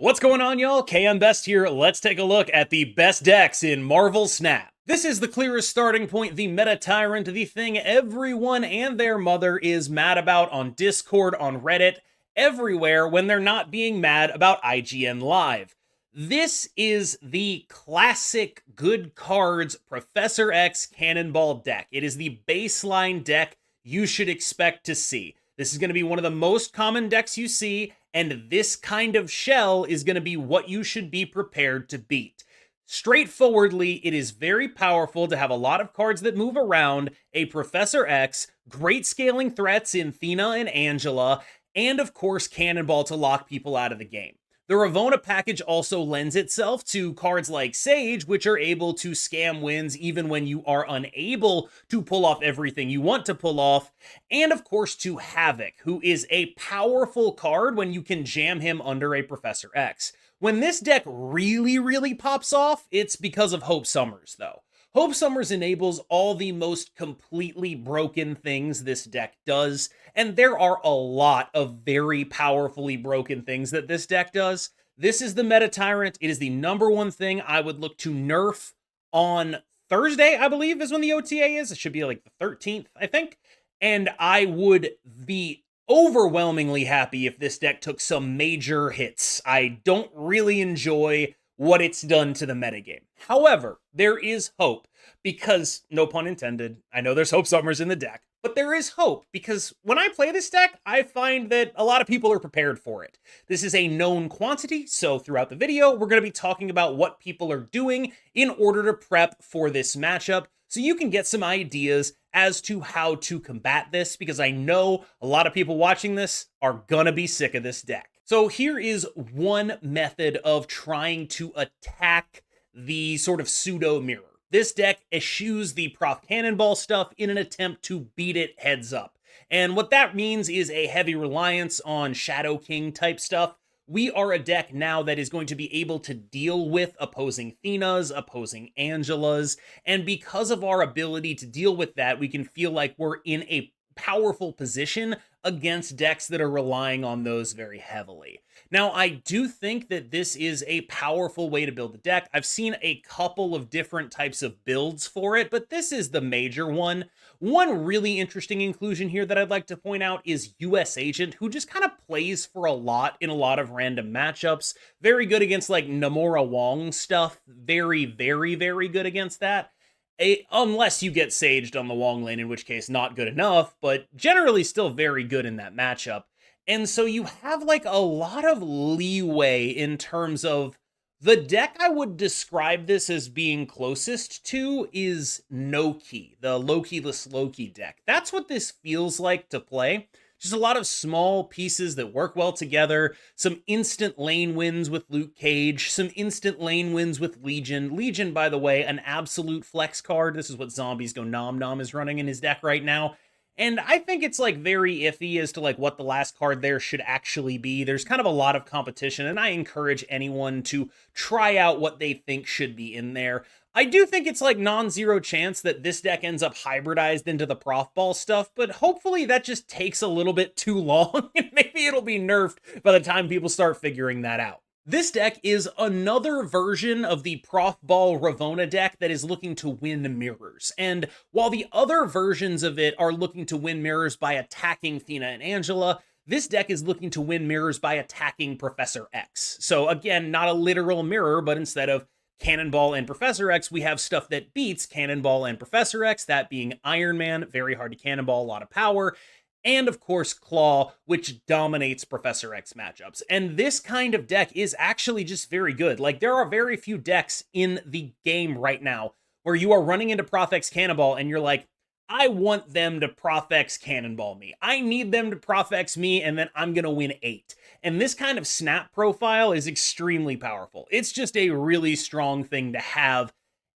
What's going on, y'all? KMBest here. Let's take a look at the best decks in Marvel Snap. This is the clearest starting point, the meta tyrant, the thing everyone and their mother is mad about on Discord, on Reddit, everywhere when they're not being mad about IGN Live. This is the classic good cards Professor X Cannonball deck. It is the baseline deck you should expect to see. This is going to be one of the most common decks you see, and this kind of shell is going to be what you should be prepared to beat. Straightforwardly, it is very powerful to have a lot of cards that move around, a Professor X, great scaling threats in Thena and Angela, and of course Cannonball to lock people out of the game. The Ravonna package also lends itself to cards like Sage, which are able to scam wins even when you are unable to pull off everything you want to pull off, and of course to Havoc, who is a powerful card when you can jam him under a Professor X. When this deck really pops off, it's because of Hope Summers, though. Hope Summers enables all the most completely broken things this deck does, and there are a lot of very powerfully broken things that this deck does. This is the Meta Tyrant. It is the number one thing I would look to nerf on Thursday, I believe, is when the OTA is. It should be like the 13th, I think. And I would be overwhelmingly happy if this deck took some major hits. I don't really enjoy what it's done to the metagame. However, there is hope because, no pun intended, I know there's Hope Summers in the deck, but there is hope because when I play this deck, I find that a lot of people are prepared for it. This is a known quantity, so throughout the video, we're going to be talking about what people are doing in order to prep for this matchup so you can get some ideas as to how to combat this, because I know a lot of people watching this are gonna be sick of this deck. So here is one method of trying to attack the sort of pseudo mirror. This deck eschews the Prof Cannonball stuff in an attempt to beat it heads up. And what that means is a heavy reliance on Shadow King type stuff. We are a deck now that is going to be able to deal with opposing Thenas, opposing Angelas, and because of our ability to deal with that, we can feel like we're in a powerful position against decks that are relying on those very heavily. Now, I do think that this is a powerful way to build the deck. I've seen a couple of different types of builds for it, but this is the major one. One really interesting inclusion here that I'd like to point out is US Agent, who just kind of plays for a lot in a lot of random matchups. Very good against like Namora Wong stuff. Very good against that. Unless you get saged on the Wong lane, in which case not good enough, but generally still very good in that matchup. And so you have like a lot of leeway in terms of the deck I would describe this as being closest to is Loki, the Loki-less Loki deck. That's what this feels like to play. Just a lot of small pieces that work well together, some instant lane wins with Luke Cage, some instant lane wins with Legion. Legion, by the way, an absolute flex card. This is what Zombies Go Nom Nom is running in his deck right now. And I think it's like very iffy as to like what the last card there should actually be. There's kind of a lot of competition, and I encourage anyone to try out what they think should be in there. I do think it's like non-zero chance that this deck ends up hybridized into the ProfBall stuff, but hopefully that just takes a little bit too long, and maybe it'll be nerfed by the time people start figuring that out. This deck is another version of the ProfBall Ravonna deck that is looking to win mirrors. And while the other versions of it are looking to win mirrors by attacking Thena and Angela, this deck is looking to win mirrors by attacking Professor X. So again, not a literal mirror, but instead of Cannonball and Professor X, we have stuff that beats Cannonball and Professor X, that being Iron Man, very hard to cannonball, a lot of power, and of course Klaw, which dominates Professor X matchups. And this kind of deck is actually just very good. Like, there are very few decks in the game right now where you are running into Prof X Cannonball and you're like, I want them to Prof X Cannonball me. I need them to Prof X me, and then I'm gonna win 8. And this kind of snap profile is extremely powerful. It's just a really strong thing to have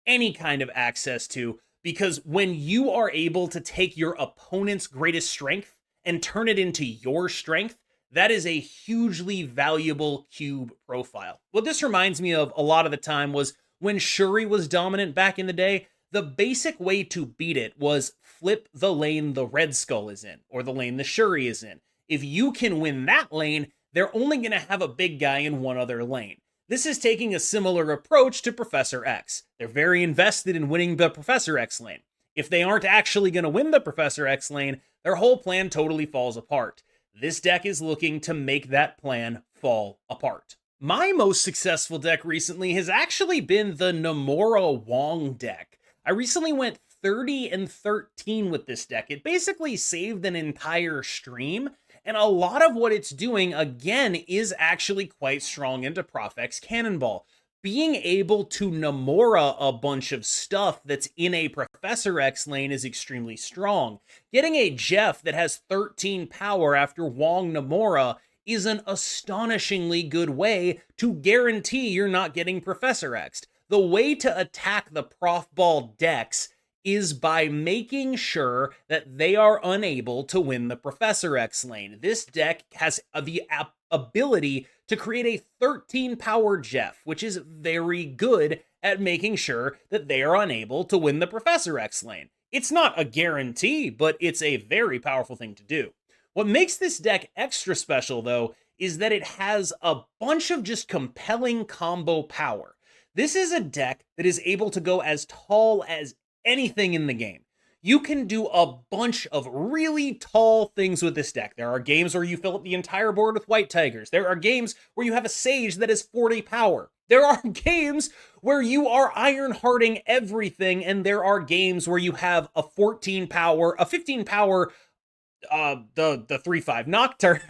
any kind of access to, because when you are able to take your opponent's greatest strength and turn it into your strength, that is a hugely valuable cube profile. What this reminds me of a lot of the time was when Shuri was dominant back in the day. The basic way to beat it was flip the lane the Red Skull is in, or the lane the Shuri is in. If you can win that lane, they're only going to have a big guy in one other lane. This is taking a similar approach to Professor X. They're very invested in winning the Professor X lane. If they aren't actually going to win the Professor X lane, their whole plan totally falls apart. This deck is looking to make that plan fall apart. My most successful deck recently has actually been the Namora Wong deck. I recently went 30 and 13 with this deck. It basically saved an entire stream, and a lot of what it's doing, again, is actually quite strong into Prof X Cannonball. Being able to Namora a bunch of stuff that's in a Professor X lane is extremely strong. Getting a Jeff that has 13 power after Wong Namora is an astonishingly good way to guarantee you're not getting Professor X'd. The way to attack the ProfBall decks is by making sure that they are unable to win the Professor X lane. This deck has the ability to create a 13 power Jeff, which is very good at making sure that they are unable to win the Professor X lane. It's not a guarantee, but it's a very powerful thing to do. What makes this deck extra special, though, is that it has a bunch of just compelling combo power. This is a deck that is able to go as tall as anything in the game. You can do a bunch of really tall things with this deck. There are games where you fill up the entire board with white tigers. There are games where you have a sage that is 40 power. There are games where you are iron hearting everything, and there are games where you have a 14 power, a 15 power, the 3/5 Nocturne,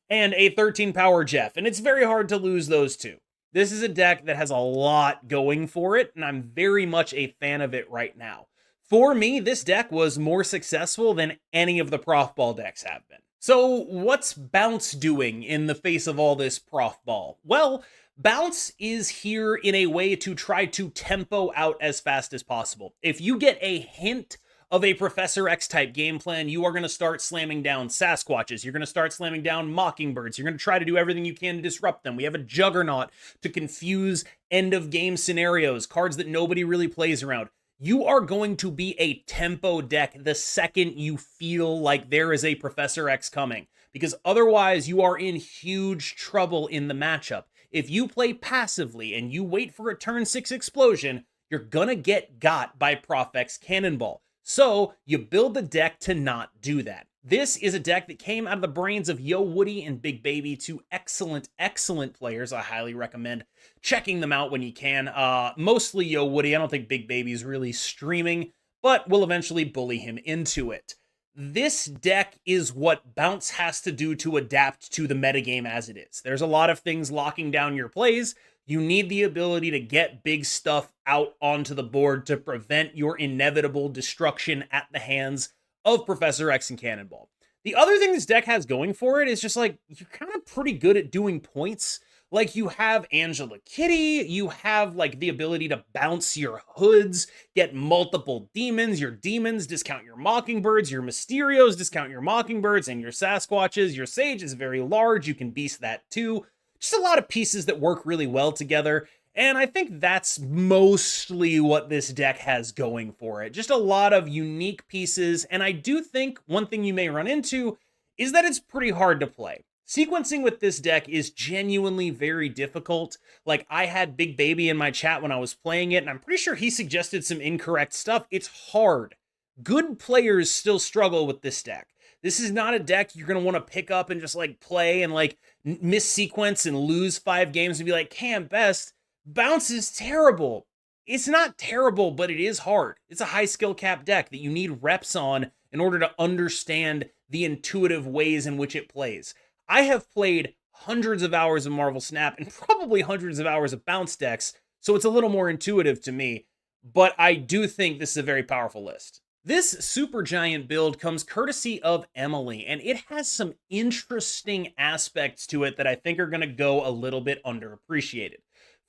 and a 13 power Jeff, and it's very hard to lose those two. This is a deck that has a lot going for it, and I'm very much a fan of it right now. For me, this deck was more successful than any of the ProfBall decks have been. So what's Bounce doing in the face of all this ProfBall? Well, Bounce is here in a way to try to tempo out as fast as possible. If you get a hint of a Professor X type game plan, you are going to start slamming down Sasquatches. You're going to start slamming down Mockingbirds. You're going to try to do everything you can to disrupt them. We have a Juggernaut to confuse end of game scenarios, cards that nobody really plays around. You are going to be a tempo deck the second you feel like there is a Professor X coming, because otherwise you are in huge trouble in the matchup. If you play passively and you wait for a turn 6 explosion, you're going to get got by Prof X Cannonball. So you build the deck to not do that. This is a deck that came out of the brains of Yo Woody and Big Baby, two excellent, excellent players. I highly recommend checking them out when you can. Mostly Yo Woody. I don't think Big Baby's really streaming, but we'll eventually bully him into it. This deck is what Bounce has to do to adapt to the metagame as it is. There's a lot of things locking down your plays. You need the ability to get big stuff out onto the board to prevent your inevitable destruction at the hands of Professor X and Cannonball. The other thing this deck has going for it is just like, you're kind of pretty good at doing points. Like, you have Angela Kitty, you have like the ability to bounce your hoods, get multiple demons. Your demons discount your Mockingbirds, your Mysterios discount your Mockingbirds, and your Sasquatches. Your Sage is very large, you can beast that too. Just a lot of pieces that work really well together. And I think that's mostly what this deck has going for it. Just a lot of unique pieces. And I do think one thing you may run into is that it's pretty hard to play. Sequencing with this deck is genuinely very difficult. Like, I had Big Baby in my chat when I was playing it, and I'm pretty sure he suggested some incorrect stuff. It's hard. Good players still struggle with this deck. This is not a deck you're going to want to pick up and just like play and like miss sequence and lose 5 games and be like, KMBest, Bounce is terrible. It's not terrible, but it is hard. It's a high skill cap deck that you need reps on in order to understand the intuitive ways in which it plays. I have played hundreds of hours of Marvel Snap and probably hundreds of hours of Bounce decks, so it's a little more intuitive to me, but I do think this is a very powerful list. This Supergiant build comes courtesy of Emily, and it has some interesting aspects to it that I think are going to go a little bit underappreciated.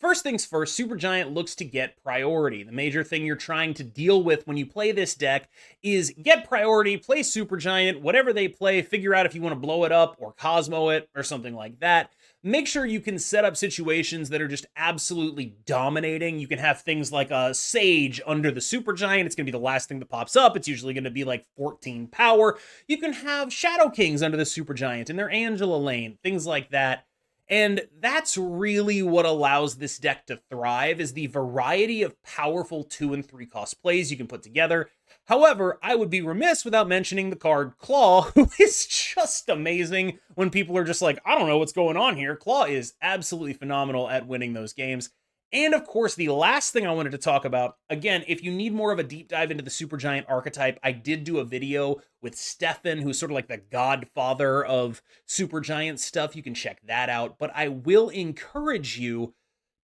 First things first, Supergiant looks to get priority. The major thing you're trying to deal with when you play this deck is get priority, play Supergiant, whatever they play, figure out if you want to blow it up or Cosmo it or something like that. make sure you can set up situations that are just absolutely dominating. You can have things like a Sage under the Supergiant. It's going to be the last thing that pops up. It's usually going to be like 14 power. You can have Shadow Kings under the Supergiant in their Angela lane, things like that. And that's really what allows this deck to thrive, is the variety of powerful 2 and 3 cost plays you can put together. However, I would be remiss without mentioning the card Klaw, who is just amazing when people are just like, I don't know what's going on here. Klaw is absolutely phenomenal at winning those games. And of course, the last thing I wanted to talk about, again, if you need more of a deep dive into the Supergiant archetype, I did do a video with Stefan, who's sort of like the godfather of Supergiant stuff. You can check that out. But I will encourage you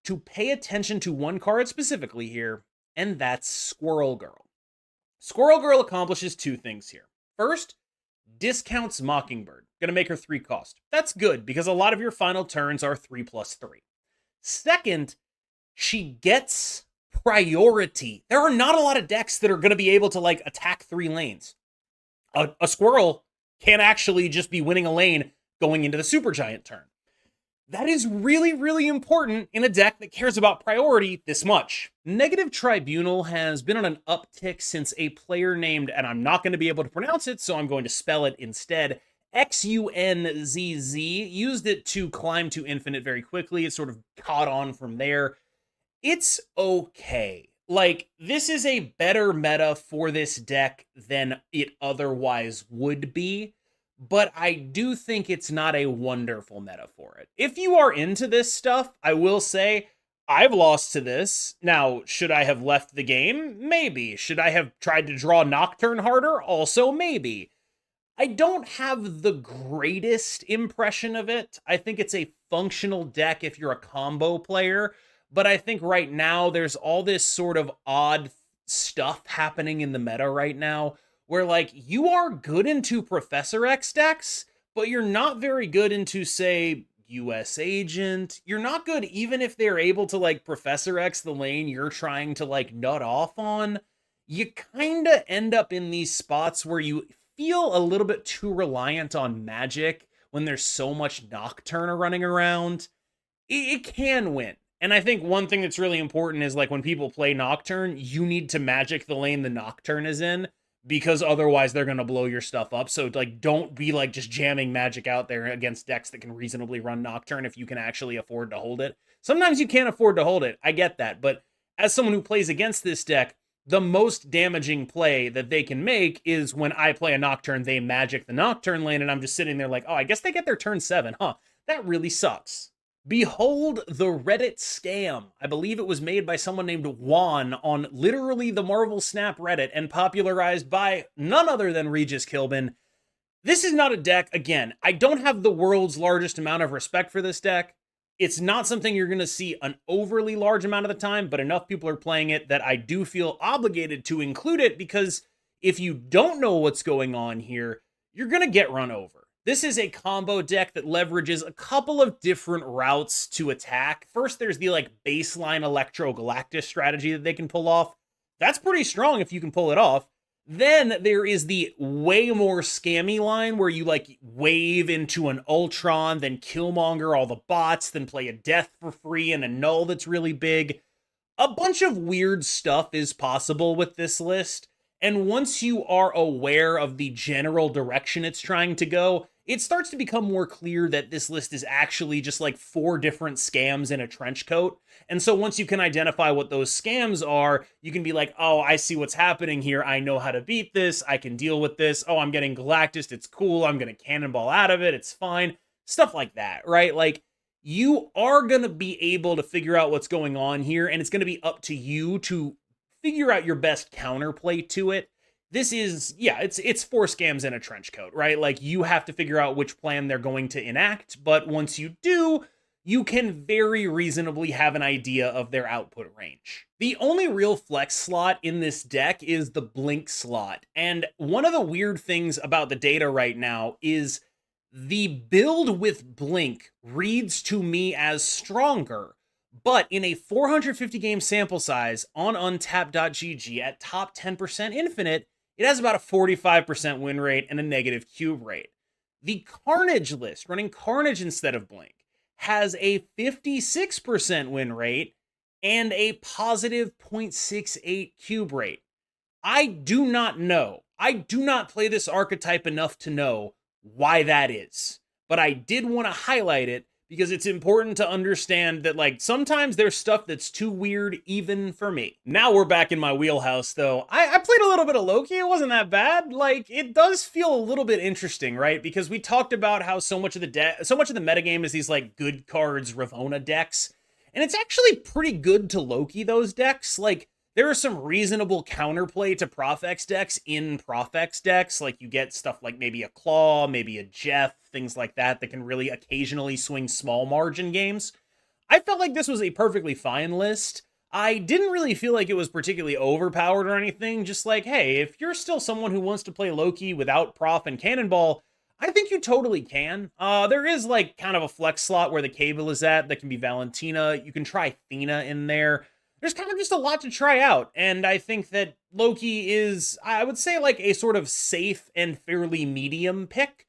to pay attention to one card specifically here, and that's Squirrel Girl. Squirrel Girl accomplishes 2 things here. First, discounts Mockingbird. Gonna make her 3 cost. That's good, because a lot of your final turns are 3+3. Second, she gets priority. There are not a lot of decks that are going to be able to like attack 3 lanes. A squirrel can actually just be winning a lane going into the Supergiant turn. That is really, really important in a deck that cares about priority this much. Negative Tribunal has been on an uptick since a player named, and I'm not going to be able to pronounce it, so I'm going to spell it instead, XUNZZ, used it to climb to infinite very quickly. It sort of caught on from there. It's okay. Like, this is a better meta for this deck than it otherwise would be, but I do think it's not a wonderful meta for it. If you are into this stuff, I will say, I've lost to this. Now, should I have left the game? Maybe. Should I have tried to draw Nocturne harder? Also, maybe. I don't have the greatest impression of it. I think it's a functional deck if you're a combo player, but I think right now there's all this sort of odd stuff happening in the meta right now where, like, you are good into Professor X decks, but you're not very good into, say, US Agent. You're not good even if they're able to, like, Professor X the lane you're trying to, like, nut off on. You kind of end up in these spots where you feel a little bit too reliant on magic when there's so much Nocturne running around. It can win. And I think one thing that's really important is, like, when people play Nocturne, you need to magic the lane the Nocturne is in, because otherwise they're going to blow your stuff up. So, like, don't be, like, just jamming magic out there against decks that can reasonably run Nocturne if you can actually afford to hold it. Sometimes you can't afford to hold it. I get that. But as someone who plays against this deck, the most damaging play that they can make is when I play a Nocturne, they magic the Nocturne lane, and I'm just sitting there like, oh, I guess they get their turn 7, huh? That really sucks. Behold the Reddit scam. I believe it was made by someone named Juan on literally the Marvel Snap Reddit and popularized by none other than Regis Kilbin. This is not a deck, again, I don't have the world's largest amount of respect for this deck. It's not something you're going to see an overly large amount of the time, but enough people are playing it that I do feel obligated to include it, because if you don't know what's going on here, you're going to get run over. This is a combo deck that leverages a couple of different routes to attack. First, there's the, like, baseline Electro Galactus strategy that they can pull off. That's pretty strong if you can pull it off. Then there is the way more scammy line where you, like, wave into an Ultron, then Killmonger all the bots, then play a Death for free and a Null that's really big. A bunch of weird stuff is possible with this list, and once you are aware of the general direction it's trying to go, it starts to become more clear that this list is actually just like 4 different scams in a trench coat. And so once you can identify what those scams are, you can be like, oh, I see what's happening here. I know how to beat this. I can deal with this. Oh, I'm getting Galactus. It's cool. I'm going to cannonball out of it. It's fine. Stuff like that, right? Like, you are going to be able to figure out what's going on here, and it's going to be up to you to figure out your best counterplay to it. This is, yeah, it's 4 scams in a trench coat, right? Like, you have to figure out which plan they're going to enact, but once you do, you can very reasonably have an idea of their output range. The only real flex slot in this deck is the Blink slot, and one of the weird things about the data right now is the build with Blink reads to me as stronger, but in a 450 game sample size on untap.gg at top 10% infinite, it has about a 45% win rate and a negative cube rate. The Carnage list, running Carnage instead of Blink, has a 56% win rate and a positive 0.68 cube rate. I do not know. I do not play this archetype enough to know why that is. But I did want to highlight it because it's important to understand that, like, sometimes there's stuff that's too weird even for me. Now we're back in my wheelhouse, though. I played a little bit of Loki. It wasn't that bad. Like, it does feel a little bit interesting, right? Because we talked about how so much of the metagame is these, like, good cards Ravonna decks. And it's actually pretty good to Loki, those decks. Like, there are some reasonable counterplay to Prof X decks in Prof X decks. Like, you get stuff like maybe a Klaw, maybe a Jeff, things like that can really occasionally swing small margin games. I felt like this was a perfectly fine list. I didn't really feel like it was particularly overpowered or anything. Just like, hey, if you're still someone who wants to play Loki without Prof and Cannonball, I think you totally can. There is like kind of a flex slot where the cable is at that can be Valentina. You can try Thena in there. There's kind of just a lot to try out, and I think that Loki is, I would say, like a sort of safe and fairly medium pick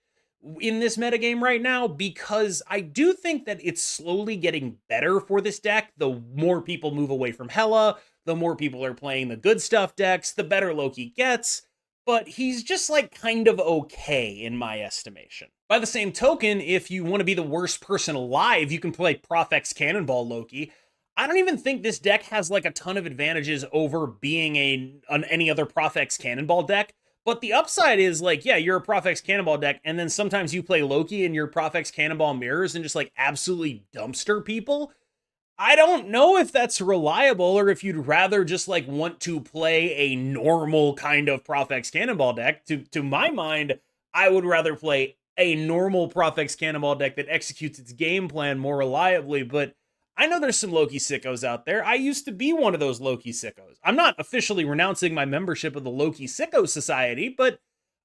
in this metagame right now, because I do think that it's slowly getting better for this deck. The more people move away from Hela, the more people are playing the good stuff decks, the better Loki gets, but he's just like kind of okay in my estimation. By the same token, if you want to be the worst person alive, you can play Prof X Cannonball Loki. I don't even think this deck has like a ton of advantages over being any other Prof X Cannonball deck. But the upside is like, yeah, you're a Prof X Cannonball deck, and then sometimes you play Loki and your Prof X Cannonball mirrors and just like absolutely dumpster people. I don't know if that's reliable, or if you'd rather just like want to play a normal kind of Prof X Cannonball deck. To my mind, I would rather play a normal Prof X Cannonball deck that executes its game plan more reliably, but I know there's some Loki sickos out there. I used to be one of those Loki sickos. I'm not officially renouncing my membership of the Loki Sicko Society, but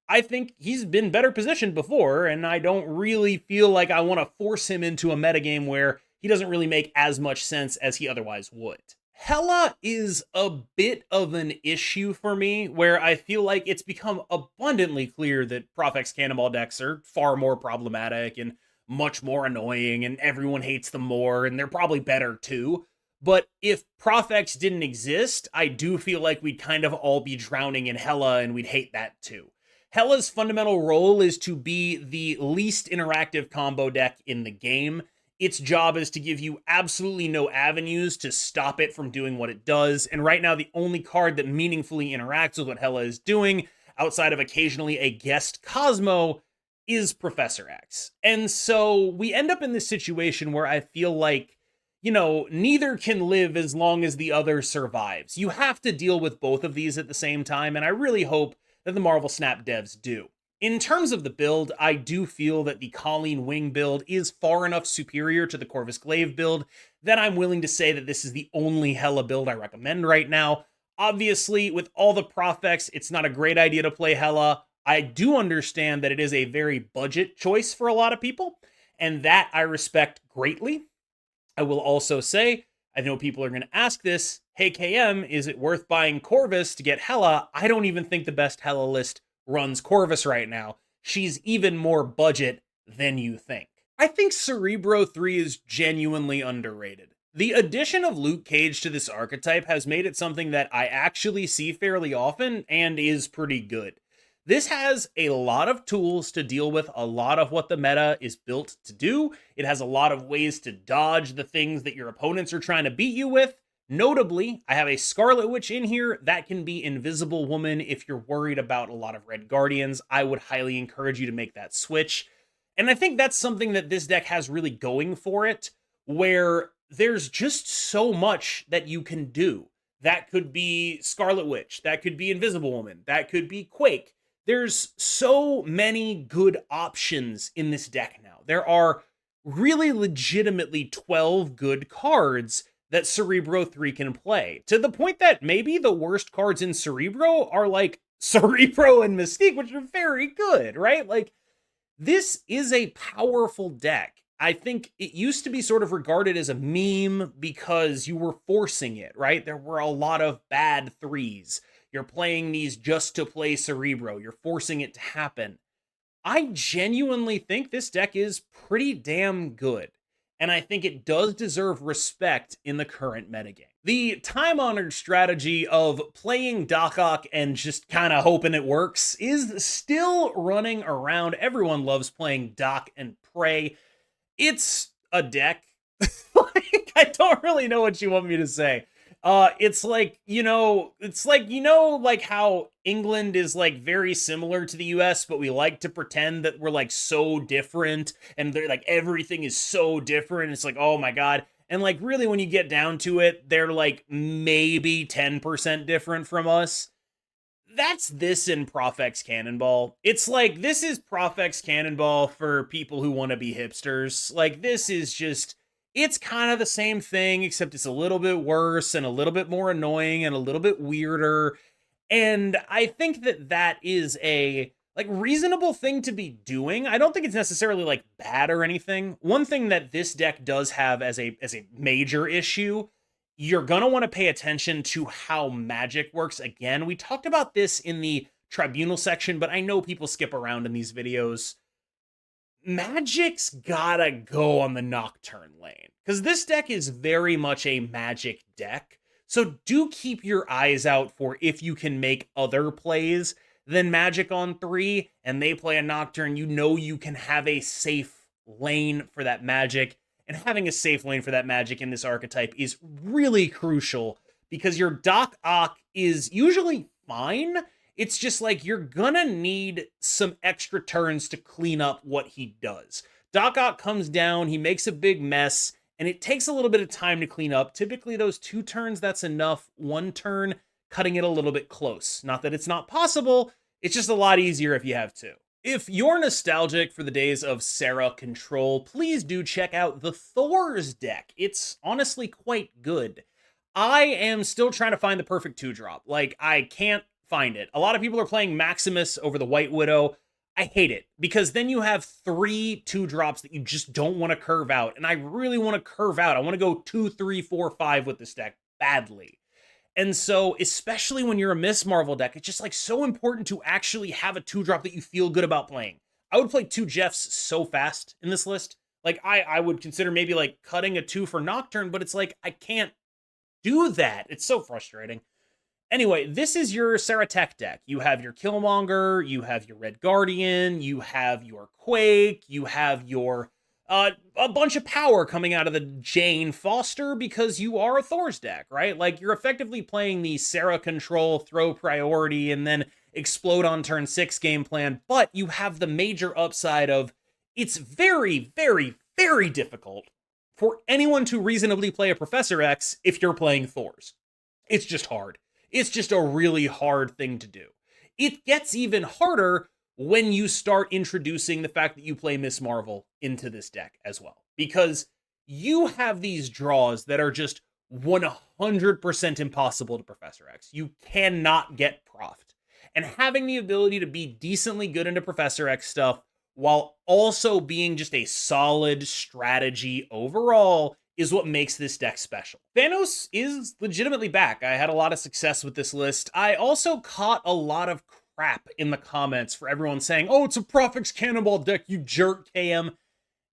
I think he's been better positioned before, and I don't really feel like I want to force him into a metagame where he doesn't really make as much sense as he otherwise would. Hela is a bit of an issue for me, where I feel like it's become abundantly clear that Prof X Cannonball decks are far more problematic and much more annoying, and everyone hates them more, and they're probably better too. But if Prof X didn't exist, I do feel like we'd kind of all be drowning in Hela, and we'd hate that too. Hela's fundamental role is to be the least interactive combo deck in the game. Its job is to give you absolutely no avenues to stop it from doing what it does, and right now the only card that meaningfully interacts with what Hela is doing, outside of occasionally a guest Cosmo, is Professor X. And so we end up in this situation where I feel like, you know, neither can live as long as the other survives. You have to deal with both of these at the same time, and I really hope that the Marvel Snap devs do. In terms of the build, I do feel that the Colleen Wing build is far enough superior to the Corvus Glaive build that I'm willing to say that this is the only Hela build I recommend right now. Obviously, with all the Prof X, it's not a great idea to play Hela. I do understand that it is a very budget choice for a lot of people, and that I respect greatly. I will also say, I know people are going to ask this, hey KM, is it worth buying Corvus to get Hela? I don't even think the best Hela list runs Corvus right now. She's even more budget than you think. I think Cerebro 3 is genuinely underrated. The addition of Luke Cage to this archetype has made it something that I actually see fairly often and is pretty good. This has a lot of tools to deal with a lot of what the meta is built to do. It has a lot of ways to dodge the things that your opponents are trying to beat you with. Notably, I have a Scarlet Witch in here that can be Invisible Woman if you're worried about a lot of Red Guardians. I would highly encourage you to make that switch. And I think that's something that this deck has really going for it, where there's just so much that you can do. That could be Scarlet Witch, that could be Invisible Woman, that could be Quake. There's so many good options in this deck now. There are really legitimately 12 good cards that Cerebro 3 can play, to the point that maybe the worst cards in Cerebro are like Cerebro and Mystique, which are very good, right? Like, this is a powerful deck. I think it used to be sort of regarded as a meme because you were forcing it, right? There were a lot of bad threes. You're playing these just to play Cerebro. You're forcing it to happen. I genuinely think this deck is pretty damn good. and I think it does deserve respect in the current metagame. The time-honored strategy of playing Doc and just kind of hoping it works is still running around. Everyone loves playing Doc and Pray. It's a deck. Like, I don't really know what you want me to say. It's like, like how England is like very similar to the US, but we like to pretend that we're like so different and they're like everything is so different. It's like, oh my God. And like really when you get down to it, they're like maybe 10% different from us. That's this in Prof X Cannonball. It's like this is Prof X Cannonball for people who want to be hipsters. Like this is just it's kind of the same thing, except it's a little bit worse and a little bit more annoying and a little bit weirder. And I think that that is a like reasonable thing to be doing. I don't think it's necessarily like bad or anything. One thing that this deck does have as a major issue, you're going to want to pay attention to how magic works. Again, we talked about this in the Tribunal section, but I know people skip around in these videos. Magic's gotta go on the Nocturne lane, because this deck is very much a magic deck. So do keep your eyes out for if you can make other plays than magic on 3, and they play a Nocturne, you know you can have a safe lane for that magic. And having a safe lane for that magic in this archetype is really crucial, because your Doc Ock is usually fine. It's just like you're gonna need some extra turns to clean up what he does. Doc Ock comes down, he makes a big mess, and it takes a little bit of time to clean up. Typically those 2 turns, that's enough. 1 turn, cutting it a little bit close. Not that it's not possible, it's just a lot easier if you have 2. If you're nostalgic for the days of Sarah Control, please do check out the Thors deck. It's honestly quite good. I am still trying to find the perfect 2-drop. Like, I can't find it. A lot of people are playing Maximus over the White Widow. I hate it, because then you have 3 2-drops that you just don't want to curve out, and I really want to curve out. I want to go 2, 3, 4, 5 with this deck badly. And so, especially when you're a Miss Marvel deck, it's just like so important to actually have a 2-drop that you feel good about playing. I would play 2 Jeffs so fast in this list. Like, I would consider maybe like cutting a 2 for Nocturne, but it's like, I can't do that. It's so frustrating. Anyway, this is your Sarah Tech deck. You have your Killmonger, you have your Red Guardian, you have your Quake, you have your a bunch of power coming out of the Jane Foster, because you are a Thors deck, right? Like, you're effectively playing the Sarah Control, throw priority, and then explode on turn 6 game plan, but you have the major upside of it's very, very, very difficult for anyone to reasonably play a Professor X if you're playing Thors. It's just hard. It's just a really hard thing to do. It gets even harder when you start introducing the fact that you play Miss Marvel into this deck as well, because you have these draws that are just 100% impossible to Professor X. You cannot get Proft. And having the ability to be decently good into Professor X stuff while also being just a solid strategy overall is what makes this deck special. Thanos is legitimately back. I had a lot of success with this list. I also caught a lot of crap in the comments for everyone saying, oh, it's a Prof X Cannonball deck, you jerk, KM.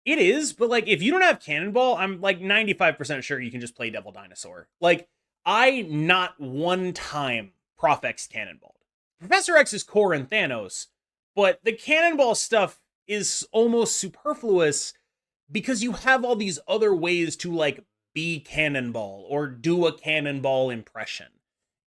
It is, but like, if you don't have Cannonball, I'm like 95% sure you can just play Devil Dinosaur. Like, I not one time Prof X Cannonball. Professor X is core in Thanos, but the Cannonball stuff is almost superfluous, because you have all these other ways to like be Cannonball or do a Cannonball impression.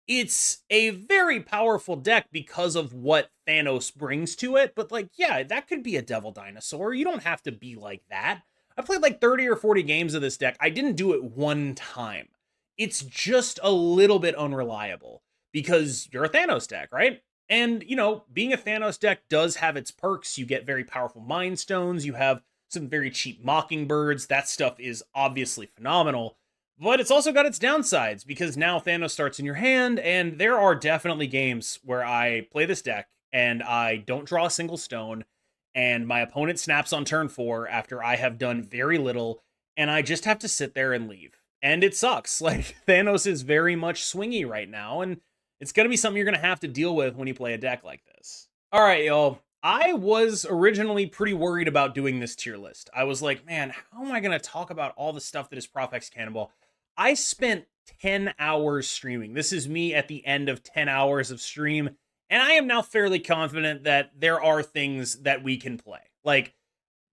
It's a very powerful deck because of what Thanos brings to it, but like, yeah, that could be a Devil Dinosaur. You don't have to be like that. I played like 30 or 40 games of this deck. I didn't do it one time. It's just a little bit unreliable because you're a Thanos deck, right? And, you know, being a Thanos deck does have its perks. You get very powerful Mind Stones. You have some very cheap Mockingbirds. That stuff is obviously phenomenal. But it's also got its downsides, because now Thanos starts in your hand, and there are definitely games where I play this deck and I don't draw a single stone, and my opponent snaps on turn 4 after I have done very little, and I just have to sit there and leave. And it sucks. Like, Thanos is very much swingy right now, and it's going to be something you're going to have to deal with when you play a deck like this. All right, y'all. I was originally pretty worried about doing this tier list. I was like, man, how am I going to talk about all the stuff that is Prof X Cannonball? I spent 10 hours streaming. This is me at the end of 10 hours of stream, and I am now fairly confident that there are things that we can play. Like,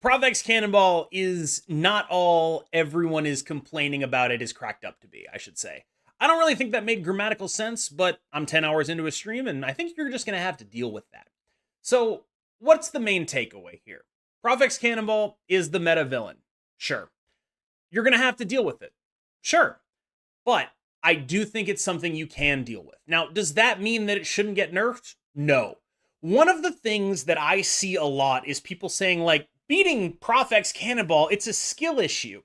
Prof X Cannonball is not all everyone is complaining about it is cracked up to be, I should say. I don't really think that made grammatical sense, but I'm 10 hours into a stream, and I think you're just going to have to deal with that. So, what's the main takeaway here? Prof X Cannonball is the meta villain. Sure. You're going to have to deal with it. Sure. But I do think it's something you can deal with. Now, does that mean that it shouldn't get nerfed? No. One of the things that I see a lot is people saying, like, beating Prof X Cannonball, it's a skill issue.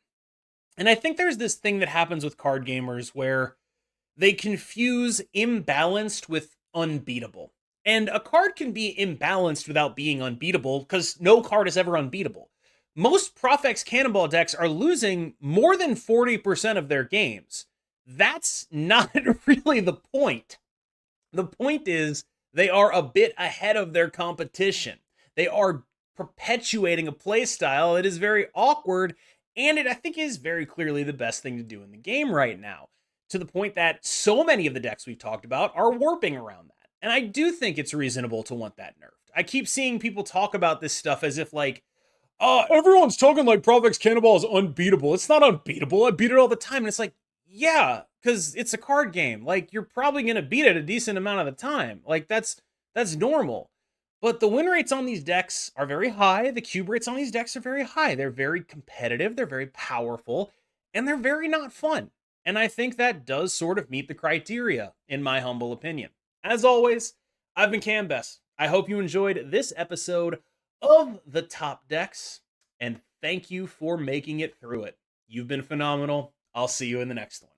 And I think there's this thing that happens with card gamers where they confuse imbalanced with unbeatable. And a card can be imbalanced without being unbeatable, because no card is ever unbeatable. Most Prof X Cannonball decks are losing more than 40% of their games. That's not really the point. The point is they are a bit ahead of their competition. They are perpetuating a playstyle that is very awkward, and it, I think, is very clearly the best thing to do in the game right now, to the point that so many of the decks we've talked about are warping around that. And I do think it's reasonable to want that nerfed. I keep seeing people talk about this stuff as if, like, everyone's talking like Prof X Cannonball is unbeatable. It's not unbeatable. I beat it all the time. And it's like, yeah, because it's a card game. Like, you're probably going to beat it a decent amount of the time. Like, that's normal. But the win rates on these decks are very high. The cube rates on these decks are very high. They're very competitive. They're very powerful. And they're very not fun. And I think that does sort of meet the criteria, in my humble opinion. As always, I've been KMBest. I hope you enjoyed this episode of the Top Decks, and thank you for making it through it. You've been phenomenal. I'll see you in the next one.